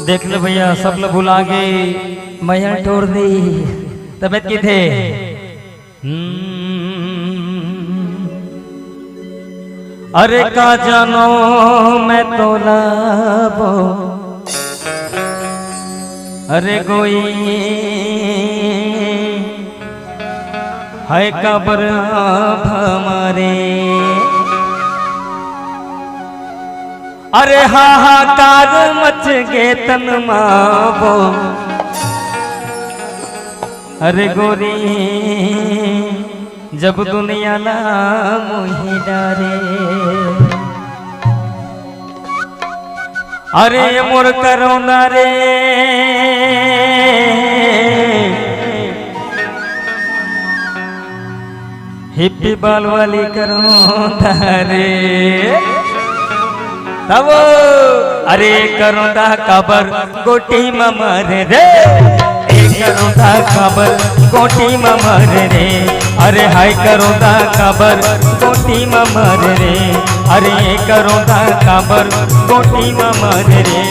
देख ले भैया सब लोग भुला गए मैया छोड़ दी तबियत की थे। अरे का जानो मैं तो लाबो अरे कोई है कब्र हमारे। अरे हाहाकार मच गे तन मावो अरे गोरी जब दुनिया ना मुही डारे। अरे मोर करोना रे हिप्पी बाल वाली करोना रे तब अरे करोंदा काबर गोटी ममर रे करोंदा काबर गोटी ममर रे। अरे हाय करोंदा काबर गोटी ममर रे अरे करोंदा काबर गोटी ममर रे।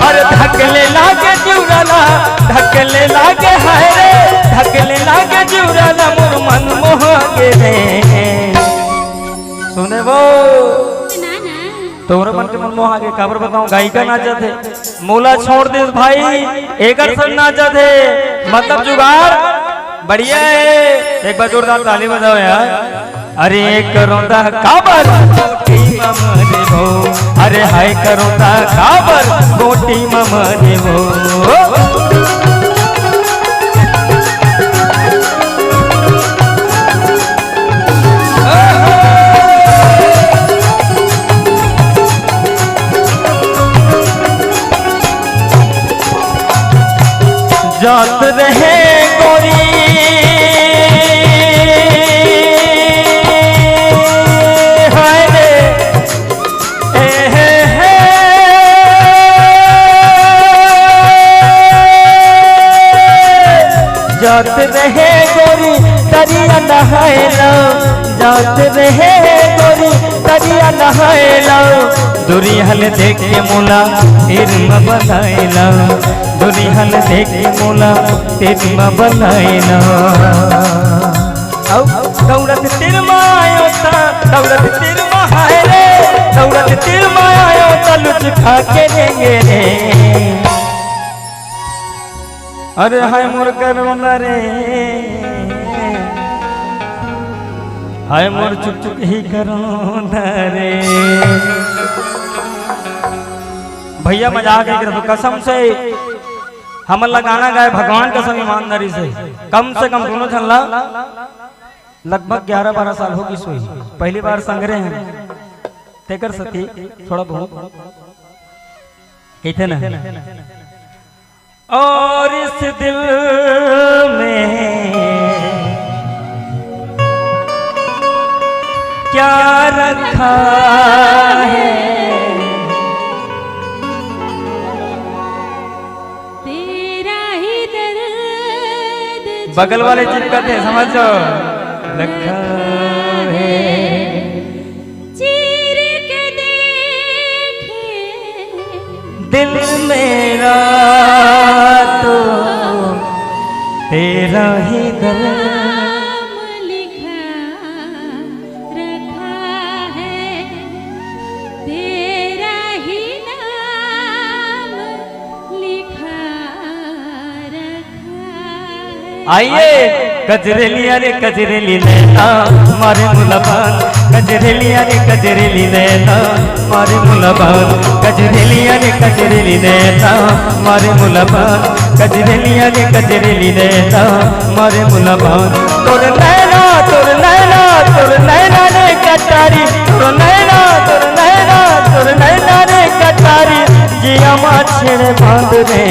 अरे धकले लागे जुराला धकले लागे हाय रे धकले लागे जुराला मोर मन मोहगे रे। सुने वो तोरे मन के मन मोह आगे काबर बताऊं गायिका नाचत है मोला छोड़ दे भाई एकर संग नाचत है मतलब जुगाड़ बढ़िया है। एक बार जोरदार ताली बजाओ यार। अरे करोंदा काबर गोटी ममरे भो अरे हाय करोंदा काबर गोटी ममरे भो। जात रहे गोरी हाय रे जात रहे गोरी दरिया नहायला जात रहे गोरी दरिया नहायला दुरिहल देख के मोला हिरमा बनायला दुरिहल देख के मोला हिरमा बनायला। दौड़त तिर मायो ता दौड़त तिर माय रे दौड़त तिर मायो ता लुच खा के लेंगे रे। अरे हाय मोर करोना रे हाय मोर चुप चुप ही करोना रे। भैया मजाक नहीं करते कसम से हम लगाना गाए भगवान कसम ईमानदारी से कम दोनों झल्ला लगभग 11-12 साल होगी सोई पहली बार संग्रह हैं तेकर सती थोड़ा बहुत कहते ना। और इस दिल में क्या रखा है बगल वाले चिपकते हैं समझो रखा है चीर के देखे दिल मेरा तो तेरा ही नाम लिखा रखा है तेरा ही नाम लिखा रखा है। आइए कजरेलिया रे कजरेली नैना मारे मुलाबान कजरेलिया रे कजरेली नैना मारे मुलाबान कजरेलिया रे कजरेली नैना मारे मुलाबान कजरेलिया रे कजरेली नैना मारे मुलाबान। तोर नैना तोर नैना तोर नैना रे कटारी तोर नैना तोर नैना तोर नैना रे कटारी जिया मा छेड़े बांध रे।